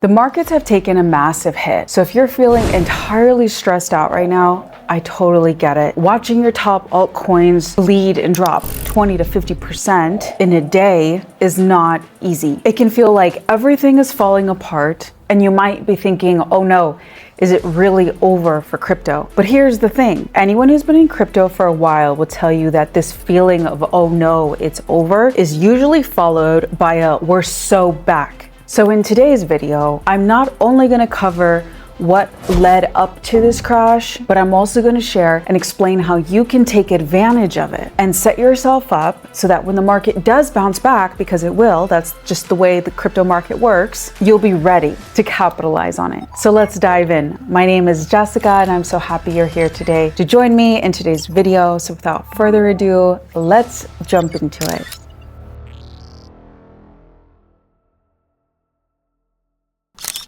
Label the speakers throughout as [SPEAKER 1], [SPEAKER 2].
[SPEAKER 1] The markets have taken a massive hit. So if you're feeling entirely stressed out right now, I totally get it. Watching your top altcoins bleed and drop 20 to 50% in a day is not easy. It can feel like everything is falling apart and you might be thinking, oh no, is it really over for crypto? But here's the thing. Anyone who's been in crypto for a while will tell you that this feeling of, oh no, it's over, is usually followed by a, we're so back. So in today's video, I'm not only going to cover what led up to this crash, but I'm also going to share and explain how you can take advantage of it and set yourself up so that when the market does bounce back, because it will, that's just the way the crypto market works, you'll be ready to capitalize on it. So let's dive in. My name is Jessica and I'm so happy you're here today to join me in today's video. So without further ado, let's jump into it.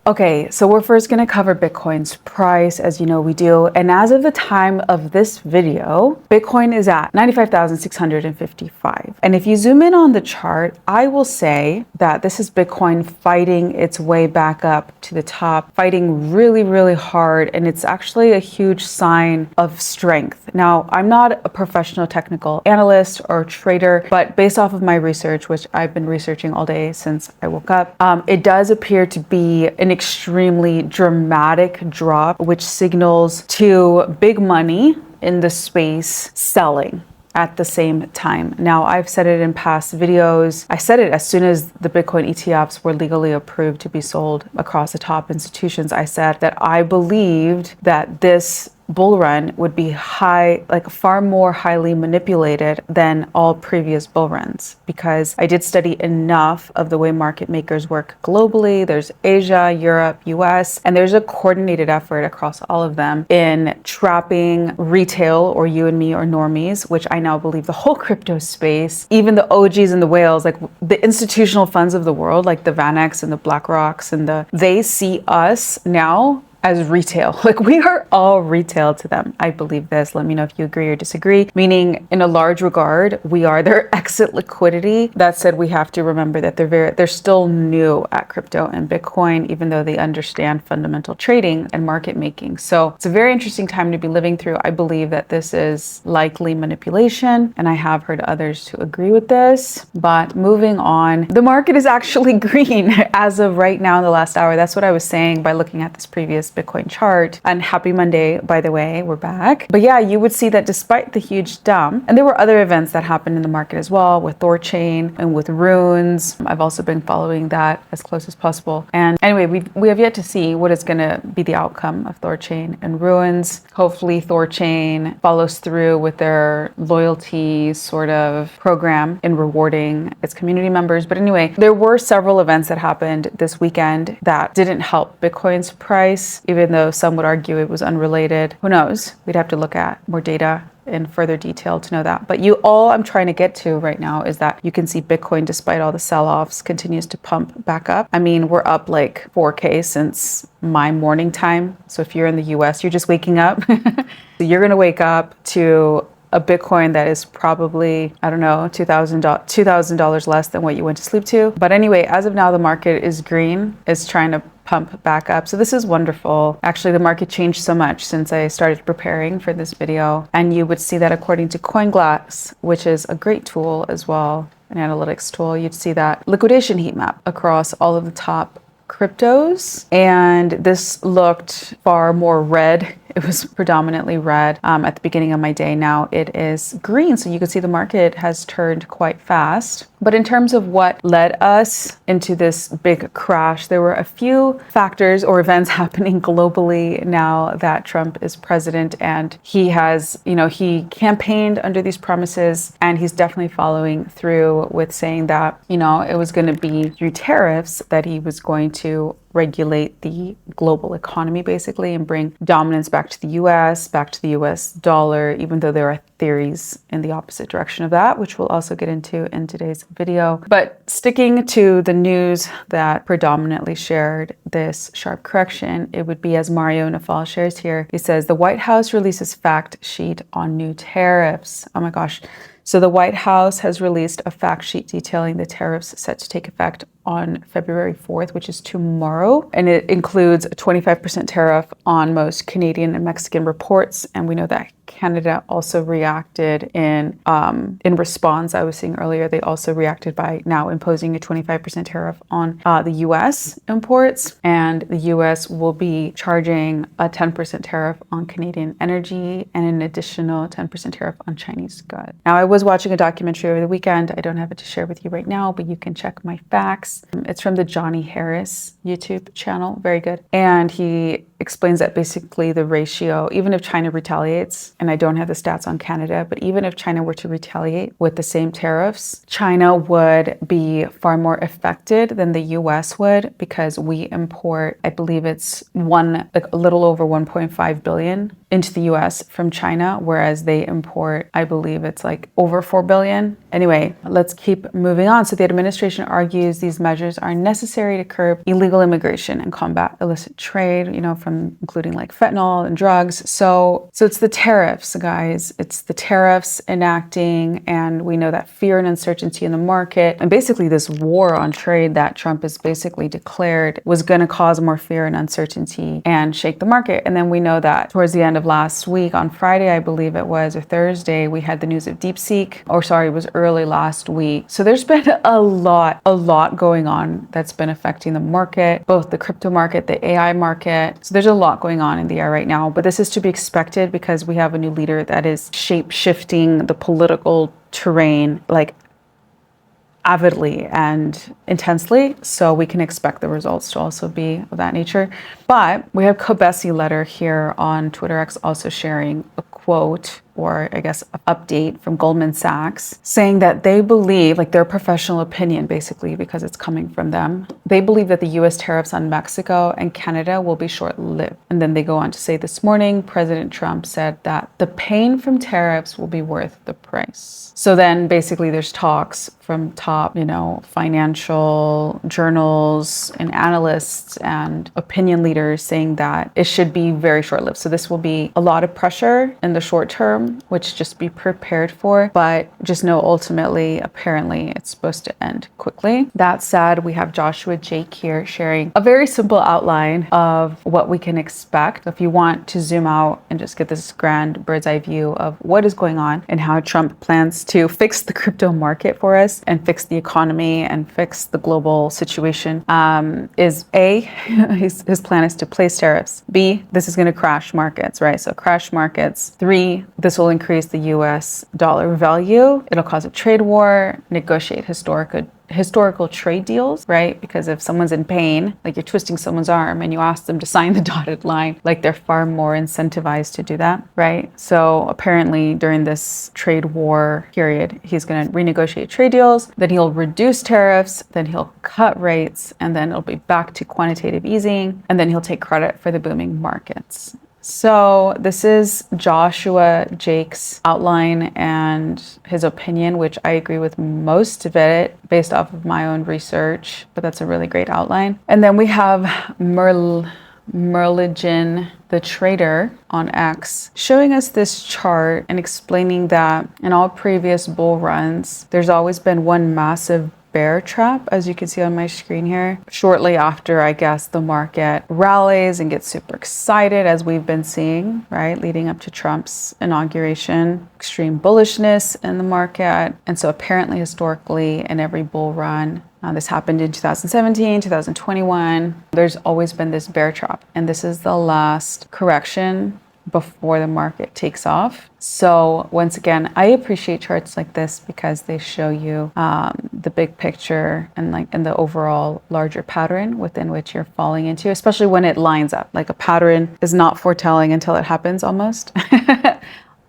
[SPEAKER 1] Okay, so we're first going to cover Bitcoin's price, as you know we do. And as of the time of this video, Bitcoin is at 95,655. And if you zoom in on the chart, I will say that this is Bitcoin fighting its way back up to the top, fighting really, really hard. And it's actually a huge sign of strength. Now, I'm not a professional technical analyst or trader, but based off of my research, which I've been researching all day since I woke up, it does appear to be an extremely dramatic drop, which signals to big money in the space selling at the same time. Now, I've said it in past videos. I said it as soon as the Bitcoin ETFs were legally approved to be sold across the top institutions. I said that I believed that this bull run would be far more highly manipulated than all previous bull runs, because I did study enough of the way market makers work globally. There's Asia, Europe, US, and there's a coordinated effort across all of them in trapping retail or you and me or normies, which I now believe the whole crypto space, even the OGs and the whales, like the institutional funds of the world, like the VanEck and the BlackRocks and they see us now as retail. Like we are all retail to them. I believe this. Let me know if you agree or disagree. Meaning, in a large regard, we are their exit liquidity. That said, we have to remember that they're still new at crypto and Bitcoin, even though they understand fundamental trading and market making. So it's a very interesting time to be living through. I believe that this is likely manipulation, and I have heard others to agree with this. But moving on, the market is actually green as of right now in the last hour. That's what I was saying by looking at this previous Bitcoin chart. And happy Monday, by the way, we're back. But yeah, you would see that despite the huge dump, and there were other events that happened in the market as well with Thorchain and with runes. I've also been following that as close as possible. And anyway, we have yet to see what is going to be the outcome of Thorchain and runes. Hopefully Thorchain follows through with their loyalty sort of program in rewarding its community members. But anyway, there were several events that happened this weekend that didn't help Bitcoin's price, even though some would argue it was unrelated. Who knows? We'd have to look at more data in further detail to know that. But all I'm trying to get to right now is that you can see Bitcoin, despite all the sell-offs, continues to pump back up. I mean, we're up like 4K since my morning time. So if you're in the US, you're just waking up. So you're going to wake up to a Bitcoin that is probably, I don't know, $2,000 less than what you went to sleep to. But anyway, as of now, the market is green. It's trying to pump back up. So this is wonderful. Actually, the market changed so much since I started preparing for this video. And you would see that according to CoinGlass, which is a great tool as well, an analytics tool, you'd see that liquidation heat map across all of the top cryptos. And this looked far more red. It was predominantly red at the beginning of my day. Now it is green. So you can see the market has turned quite fast. But in terms of what led us into this big crash, there were a few factors or events happening globally now that Trump is president, and he has, he campaigned under these promises, and he's definitely following through with saying that, it was going to be through tariffs that he was going to regulate the global economy basically and bring dominance back to the US, back to the US dollar, even though there are theories in the opposite direction of that, which we'll also get into in today's video. But sticking to the news that predominantly shared this sharp correction, it would be as Mario Nafal shares here. He says, the White House releases fact sheet on new tariffs. Oh my gosh. So the White House has released a fact sheet detailing the tariffs set to take effect on February 4th, which is tomorrow. And it includes a 25% tariff on most Canadian and Mexican reports. And we know that Canada also reacted in response. I was seeing earlier, they also reacted by now imposing a 25% tariff on the US imports. And the US will be charging a 10% tariff on Canadian energy and an additional 10% tariff on Chinese goods. Now, I was watching a documentary over the weekend. I don't have it to share with you right now, but you can check my facts. It's from the Johnny Harris YouTube channel. Very good. And he explains that basically the ratio, even if China retaliates, and I don't have the stats on Canada, but even if China were to retaliate with the same tariffs, China would be far more affected than the US would, because we import, I believe it's a little over 1.5 billion into the US from China, whereas they import, I believe it's like over 4 billion. Anyway, let's keep moving on. So the administration argues these measures are necessary to curb illegal immigration and combat illicit trade, from including like fentanyl and drugs. So it's the tariffs, guys. It's the tariffs enacting, and we know that fear and uncertainty in the market, and basically this war on trade that Trump has basically declared was going to cause more fear and uncertainty and shake the market. And then we know that towards the end of last week, on Friday, I believe it was, or Thursday, we had the news of DeepSeek, it was early last week. So there's been a lot going on that's been affecting the market, both the crypto market, the AI market. So there's a lot going on in the air right now, but this is to be expected because we have a new leader that is shape-shifting the political terrain like avidly and intensely. So we can expect the results to also be of that nature. But we have Kobesi Letter here on Twitter X also sharing a quote, or I guess an update from Goldman Sachs, saying that they believe, like their professional opinion basically, because it's coming from them, they believe that the US tariffs on Mexico and Canada will be short-lived. And then they go on to say this morning, President Trump said that the pain from tariffs will be worth the price. So then basically there's talks from top, financial journals and analysts and opinion leaders saying that it should be very short-lived. So this will be a lot of pressure in the short term, which just be prepared for, but just know ultimately, apparently it's supposed to end quickly. That said, we have Joshua Jake here sharing a very simple outline of what we can expect. If you want to zoom out and just get this grand bird's eye view of what is going on and how Trump plans to fix the crypto market for us and fix the economy and fix the global situation, is A, his plan is to place tariffs. B, this is going to crash markets, right? So crash markets. 3, this will increase the US dollar value. It'll cause a trade war, negotiate historical trade deals, right? Because if someone's in pain, like you're twisting someone's arm and you ask them to sign the dotted line, like they're far more incentivized to do that, right? So apparently during this trade war period, he's going to renegotiate trade deals, then he'll reduce tariffs, then he'll cut rates, and then it'll be back to quantitative easing, and then he'll take credit for the booming markets. So this is Joshua Jake's outline and his opinion, which I agree with most of it based off of my own research, but that's a really great outline. And then we have Merligin, the trader on X, showing us this chart and explaining that in all previous bull runs, there's always been one massive bear trap, as you can see on my screen here, shortly after, I guess, the market rallies and gets super excited, as we've been seeing, right, leading up to Trump's inauguration. Extreme bullishness in the market. And so apparently historically in every bull run, this happened in 2017, 2021, there's always been this bear trap. And this is the last correction before the market takes off. So once again, I appreciate charts like this because they show you the big picture and the overall larger pattern within which you're falling into, especially when it lines up. Like a pattern is not foretelling until it happens almost.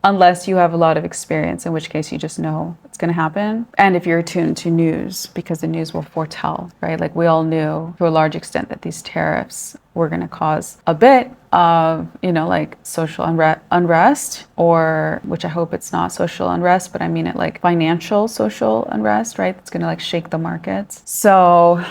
[SPEAKER 1] Unless you have a lot of experience, in which case you just know it's going to happen. And if you're attuned to news, because the news will foretell, right? Like we all knew to a large extent that these tariffs were going to cause a bit of, like social unrest, or which I hope it's not social unrest, but I mean it like financial social unrest, right? It's going to like shake the markets. So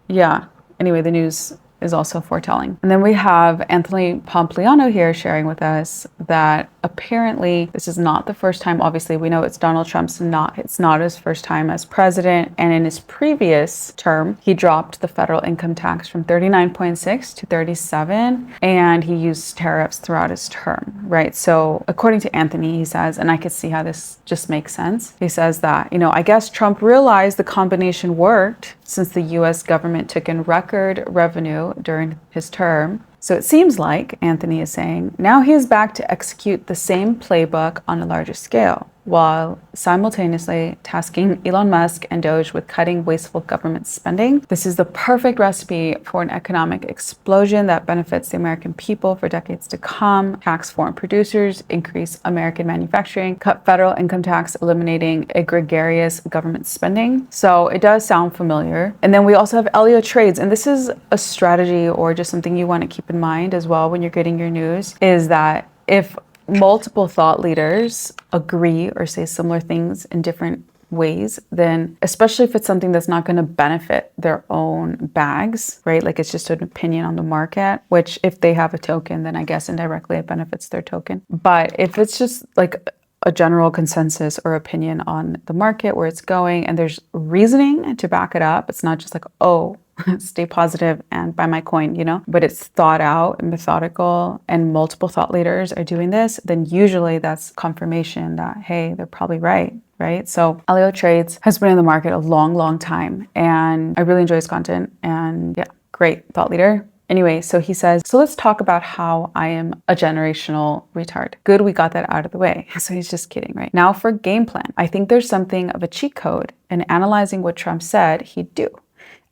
[SPEAKER 1] yeah, anyway, the news is also foretelling. And then we have Anthony Pompliano here sharing with us that apparently this is not the first time. Obviously, we know it's Donald Trump's it's not his first time as president. And in his previous term, he dropped the federal income tax from 39.6 to 37, and he used tariffs throughout his term, right? So according to Anthony, he says, and I could see how this just makes sense. He says that, I guess Trump realized the combination worked since the US government took in record revenue during his term. So it seems like, Anthony is saying, now he is back to execute the same playbook on a larger scale, while simultaneously tasking Elon Musk and Doge with cutting wasteful government spending. This is the perfect recipe for an economic explosion that benefits the American people for decades to come. Tax foreign producers, increase American manufacturing, cut federal income tax, eliminating egregious government spending. So it does sound familiar. And then we also have LEO trades, and this is a strategy or just something you want to keep in mind as well when you're getting your news, is that if multiple thought leaders agree or say similar things in different ways, then especially if it's something that's not going to benefit their own bags, right? Like it's just an opinion on the market, which if they have a token, then I guess indirectly it benefits their token. But if it's just like a general consensus or opinion on the market, where it's going, and there's reasoning to back it up, it's not just like, oh, stay positive and buy my coin, but it's thought out and methodical, and multiple thought leaders are doing this, then usually that's confirmation that, hey, they're probably right? So LEO Trades has been in the market a long, long time, and I really enjoy his content, and yeah, great thought leader. Anyway, so he says, so let's talk about how I am a generational retard. Good, we got that out of the way. So he's just kidding, right? Now for game plan. I think there's something of a cheat code in analyzing what Trump said he'd do,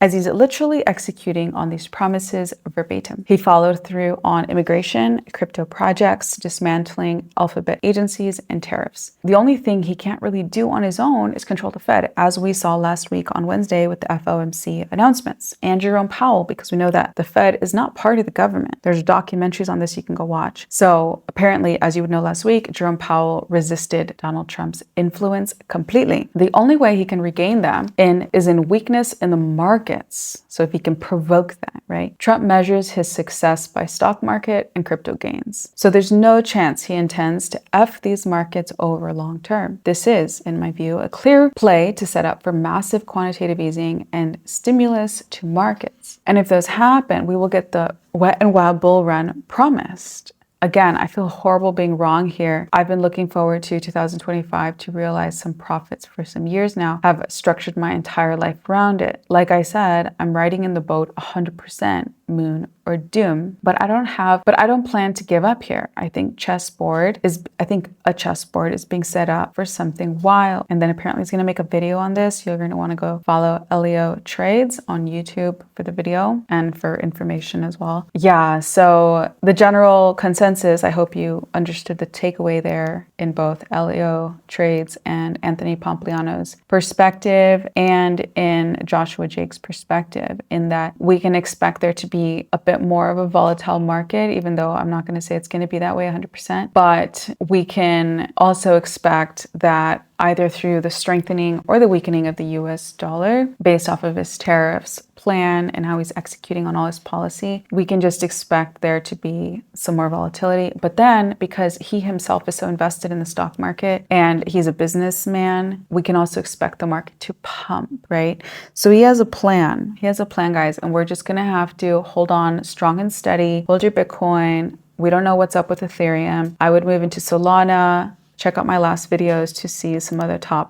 [SPEAKER 1] as he's literally executing on these promises verbatim. He followed through on immigration, crypto projects, dismantling alphabet agencies, and tariffs. The only thing he can't really do on his own is control the Fed, as we saw last week on Wednesday with the FOMC announcements, and Jerome Powell, because we know that the Fed is not part of the government. There's documentaries on this you can go watch. So apparently, as you would know last week, Jerome Powell resisted Donald Trump's influence completely. The only way he can regain them is in weakness in the market. So if he can provoke that, right? Trump measures his success by stock market and crypto gains. So there's no chance he intends to F these markets over long term. This is, in my view, a clear play to set up for massive quantitative easing and stimulus to markets. And if those happen, we will get the wet and wild bull run promised. Again, I feel horrible being wrong here. I've been looking forward to 2025 to realize some profits for some years now. I've structured my entire life around it. Like I said, I'm riding in the boat 100%, moon or doom, but I don't plan to give up here. I think a chessboard is being set up for something wild. And then apparently he's going to make a video on this. You're going to want to go follow LEO Trades on YouTube for the video and for information as well. Yeah, so the general consensus, I hope you understood the takeaway there in both LEO Trades and Anthony Pompliano's perspective and in Joshua Jake's perspective, in that we can expect there to be a bit more of a volatile market, even though I'm not going to say it's going to be that way 100%. But we can also expect that either through the strengthening or the weakening of the US dollar based off of his tariffs plan and how he's executing on all his policy, we can just expect there to be some more volatility. But then, because he himself is so invested in the stock market and he's a businessman, we can also expect the market to pump, right? So he has a plan. He has a plan, guys, and we're just going to have to hold on strong and steady, hold your Bitcoin. We don't know what's up with Ethereum. I would move into Solana. Check out my last videos to see some other top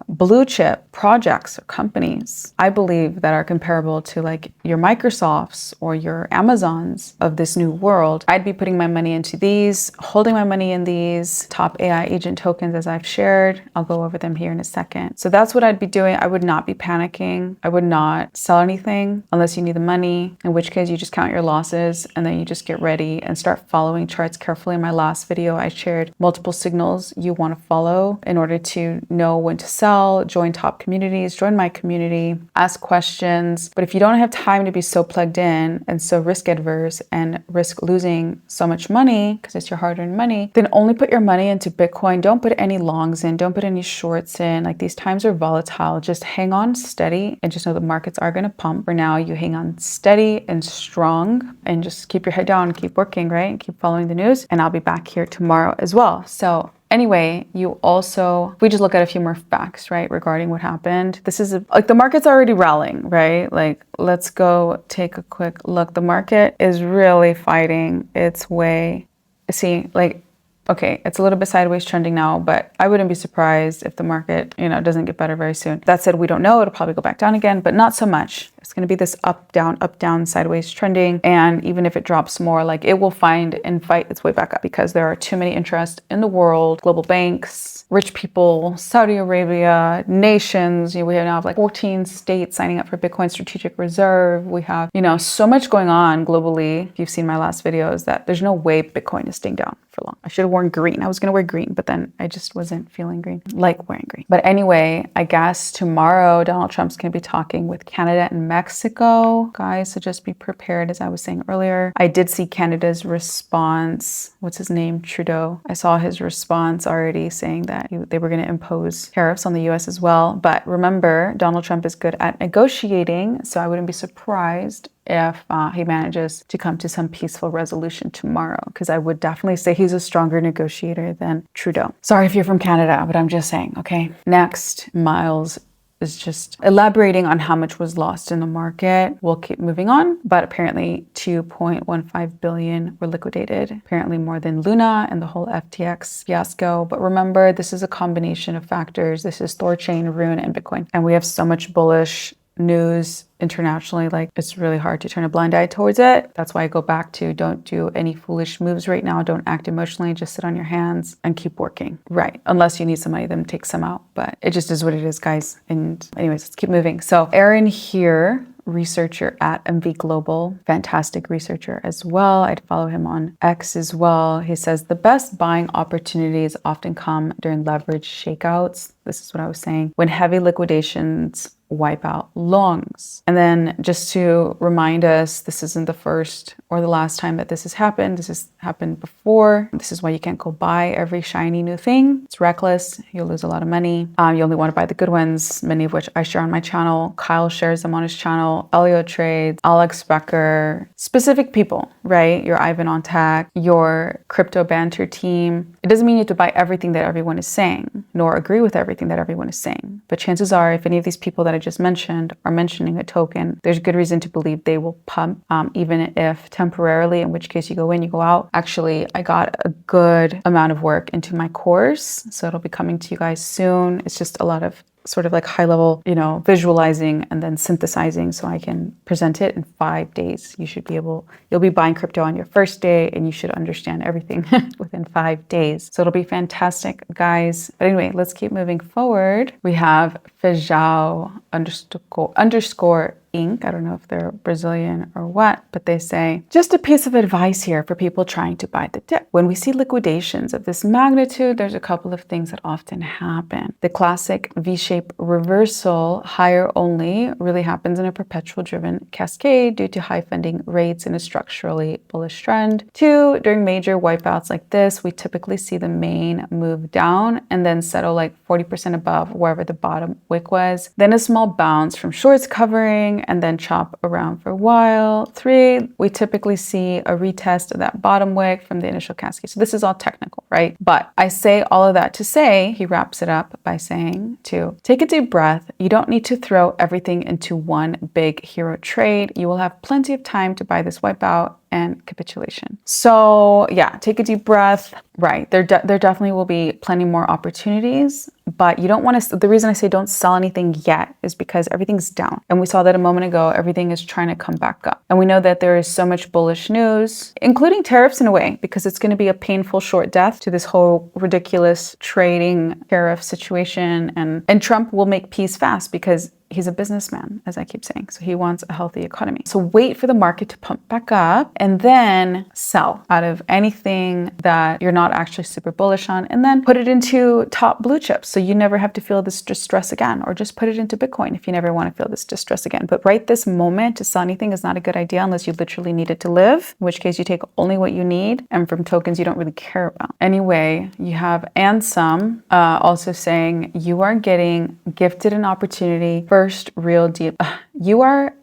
[SPEAKER 1] blue chip projects or companies I believe that are comparable to like your Microsofts or your Amazons of this new world. I'd be putting my money into these, holding my money in these top AI agent tokens as I've shared. I'll go over them here in a second. So that's what I'd be doing. I would not be panicking. I would not sell anything unless you need the money, in which case you just count your losses and then you just get ready and start following charts carefully. In my last video, I shared multiple signals rules you want to follow in order to know when to sell, join top communities, join my community, ask questions. But if you don't have time to be so plugged in and so risk adverse and risk losing so much money, because it's your hard-earned money, then only put your money into Bitcoin. Don't put any longs in, don't put any shorts in. Like, these times are volatile. Just hang on steady and just know the markets are going to pump. For now, you hang on steady and strong and just keep your head down and keep working, right? Keep following the news. And I'll be back here tomorrow as well. So anyway, we just look at a few more facts, right, regarding what happened. This is like, the market's already rallying, right? Like, let's go take a quick look. The market is really fighting its way. See, like, okay, it's a little bit sideways trending now, but I wouldn't be surprised if the market, doesn't get better very soon. That said, we don't know. It'll probably go back down again, but not so much. It's going to be this up, down, sideways trending. And even if it drops more, like, it will find and fight its way back up, because there are too many interests in the world, global banks, rich people, Saudi Arabia, nations. We now have like 14 states signing up for Bitcoin Strategic Reserve. We have, so much going on globally. If you've seen my last videos, that there's no way Bitcoin is staying down for long. I should have worn green. I was going to wear green, but then I just wasn't feeling green, like wearing green. But anyway, I guess tomorrow Donald Trump's going to be talking with Canada and Mexico, guys. So just be prepared, as I was saying earlier. I did see Canada's response. What's his name? Trudeau. I saw his response already saying that they were going to impose tariffs on the US as well. But remember, Donald Trump is good at negotiating, so I wouldn't be surprised if he manages to come to some peaceful resolution tomorrow, because I would definitely say he's a stronger negotiator than Trudeau. Sorry if you're from Canada, but I'm just saying, okay? Next, Miles is just elaborating on how much was lost in the market. We'll keep moving on, but apparently 2.15 billion were liquidated. Apparently more than Luna and the whole FTX fiasco. But remember, this is a combination of factors. This is Thorchain, Rune, and Bitcoin. And we have so much bullish news internationally, like, it's really hard to turn a blind eye towards it. That's why I go back to, don't do any foolish moves right now. Don't act emotionally. Just sit on your hands and keep working. Right. Unless you need somebody, then take some out. But it just is what it is, guys. And anyways, let's keep moving. So Aaron here, researcher at MV Global, fantastic researcher as well. I'd follow him on X as well. He says the best buying opportunities often come during leverage shakeouts. This is what I was saying. When heavy liquidations wipe out longs. And then just to remind us, this isn't the first or the last time that this has happened. This has happened before. This is why you can't go buy every shiny new thing. It's reckless. You'll lose a lot of money. You only want to buy the good ones, many of which I share on my channel. Kyle shares them on his channel. Elio trades, Alex Becker, specific people, right? Your Ivan on Tech, your crypto banter team. It doesn't mean you have to buy everything that everyone is saying, nor agree with everything that everyone is saying. But chances are, if any of these people that I just mentioned are mentioning a token, there's good reason to believe they will pump, even if temporarily, in which case you go in, you go out. Actually, I got a good amount of work into my course, so it'll be coming to you guys soon. It's just a lot of sort of like high level, visualizing and then synthesizing so I can present it in 5 days. You'll be buying crypto on your first day and you should understand everything within 5 days. So it'll be fantastic, guys. But anyway, let's keep moving forward. We have Fejao underscore Inc. I don't know if they're Brazilian or what, but they say, just a piece of advice here for people trying to buy the dip. When we see liquidations of this magnitude, there's a couple of things that often happen. The classic V-shape reversal, higher only, really happens in a perpetual driven cascade due to high funding rates in a structurally bullish trend. 2, during major wipeouts like this, we typically see the main move down and then settle like 40% above wherever the bottom wick was. Then a small bounce from shorts covering and then chop around for a while. 3, we typically see a retest of that bottom wick from the initial cascade. So this is all technical, right? But I say all of that to say, he wraps it up by saying to take a deep breath. You don't need to throw everything into one big hero trade. You will have plenty of time to buy this wipeout and capitulation. So yeah, take a deep breath. Right, there definitely will be plenty more opportunities, but you don't want to, the reason I say don't sell anything yet is because everything's down. And we saw that a moment ago, everything is trying to come back up. And we know that there is so much bullish news, including tariffs in a way, because it's going to be a painful short death to this whole ridiculous trading tariff situation. And Trump will make peace fast because he's a businessman, as I keep saying. So he wants a healthy economy. So wait for the market to pump back up and then sell out of anything that you're not actually super bullish on, and then put it into top blue chips. So you never have to feel this distress again, or just put it into Bitcoin if you never want to feel this distress again. But right this moment to sell anything is not a good idea unless you literally need it to live, in which case you take only what you need, and from tokens you don't really care about. Anyway, you have Ansem also saying you are getting gifted an opportunity, first real deep, you are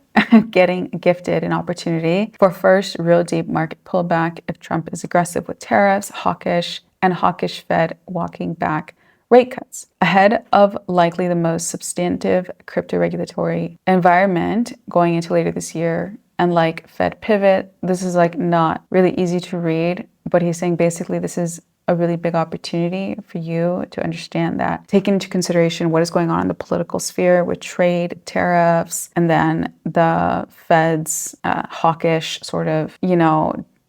[SPEAKER 1] getting gifted an opportunity for first real deep market pullback if Trump is aggressive with tariffs, hawkish Fed walking back rate cuts. Ahead of likely the most substantive crypto regulatory environment going into later this year, and like Fed pivot, this is like not really easy to read, but he's saying basically this is a really big opportunity for you to understand that, taking into consideration what is going on in the political sphere with trade, tariffs, and then the Fed's hawkish sort of,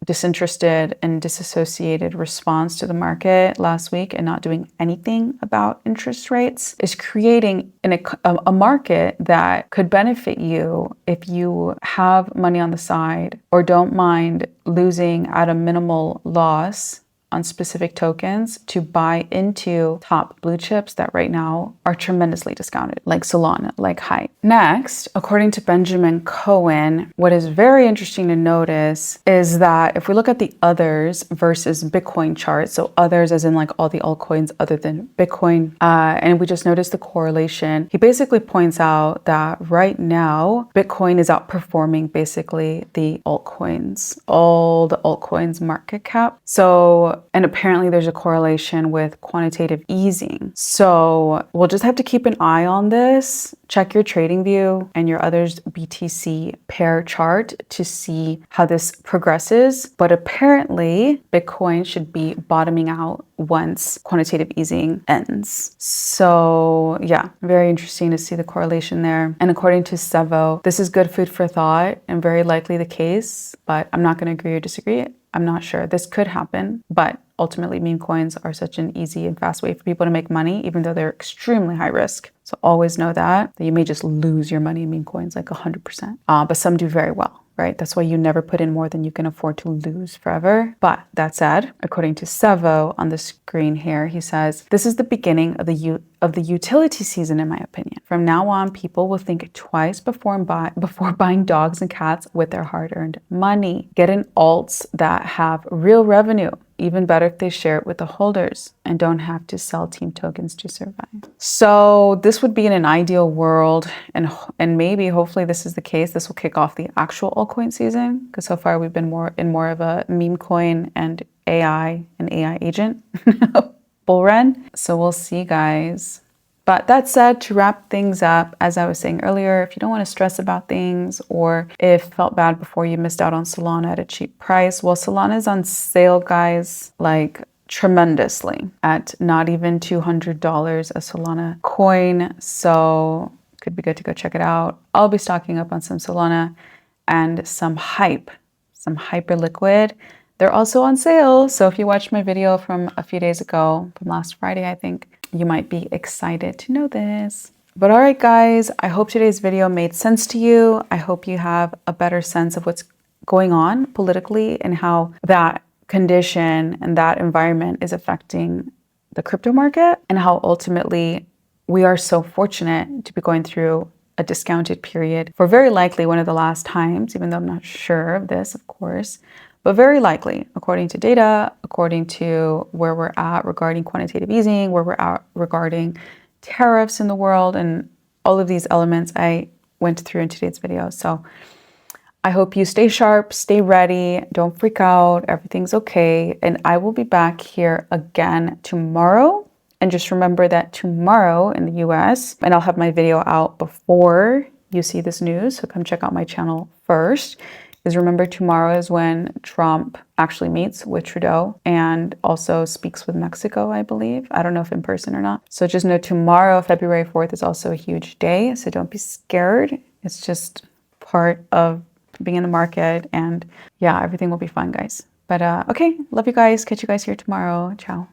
[SPEAKER 1] disinterested and disassociated response to the market last week and not doing anything about interest rates is creating a market that could benefit you if you have money on the side or don't mind losing at a minimal loss on specific tokens to buy into top blue chips that right now are tremendously discounted, like Solana, like Hype. Next, according to Benjamin Cohen, what is very interesting to notice is that if we look at the others versus Bitcoin chart, so others as in like all the altcoins other than Bitcoin, and we just notice the correlation, he basically points out that right now, Bitcoin is outperforming basically the altcoins, all the altcoins market cap. So, and apparently there's a correlation with quantitative easing. So we'll just have to keep an eye on this. Check your TradingView and your others BTC pair chart to see how this progresses. But apparently Bitcoin should be bottoming out once quantitative easing ends. So yeah, very interesting to see the correlation there. And according to Sevo, this is good food for thought and very likely the case, but I'm not going to agree or disagree. I'm not sure. This could happen, but ultimately meme coins are such an easy and fast way for people to make money, even though they're extremely high risk. So always know that you may just lose your money in meme coins like 100%. But some do very well, right? That's why you never put in more than you can afford to lose forever. But that said, according to Sevo on the screen here, he says, this is the beginning of the utility season, in my opinion. From now on, people will think twice before buying dogs and cats with their hard-earned money. Get in alts that have real revenue. Even better if they share it with the holders and don't have to sell team tokens to survive. So this would be in an ideal world, and maybe hopefully this is the case. This will kick off the actual altcoin season, because so far we've been more of a meme coin and AI agent bull run. So we'll see, guys. But that said, to wrap things up, as I was saying earlier, if you don't want to stress about things, or if felt bad before you missed out on Solana at a cheap price, well, Solana is on sale, guys, like tremendously at not even $200 a Solana coin. So could be good to go check it out. I'll be stocking up on some Solana and some hyper liquid. They're also on sale. So if you watched my video from a few days ago, from last Friday, I think, you might be excited to know this. But all right, guys, I hope today's video made sense to you. I hope you have a better sense of what's going on politically and how that condition and that environment is affecting the crypto market, and how ultimately we are so fortunate to be going through a discounted period for very likely one of the last times, even though I'm not sure of this, of course. But very likely, according to data, according to where we're at regarding quantitative easing, where we're at regarding tariffs in the world, and all of these elements I went through in today's video. So I hope you stay sharp, stay ready, don't freak out, everything's okay. And I will be back here again tomorrow. And just remember that tomorrow in the US, and I'll have my video out before you see this news, so come check out my channel first. Is remember tomorrow is when Trump actually meets with Trudeau and also speaks with Mexico, I believe. I don't know if in person or not. So just know tomorrow, February 4th, is also a huge day. So don't be scared. It's just part of being in the market, and yeah, everything will be fine, guys. But okay, love you guys. Catch you guys here tomorrow. Ciao.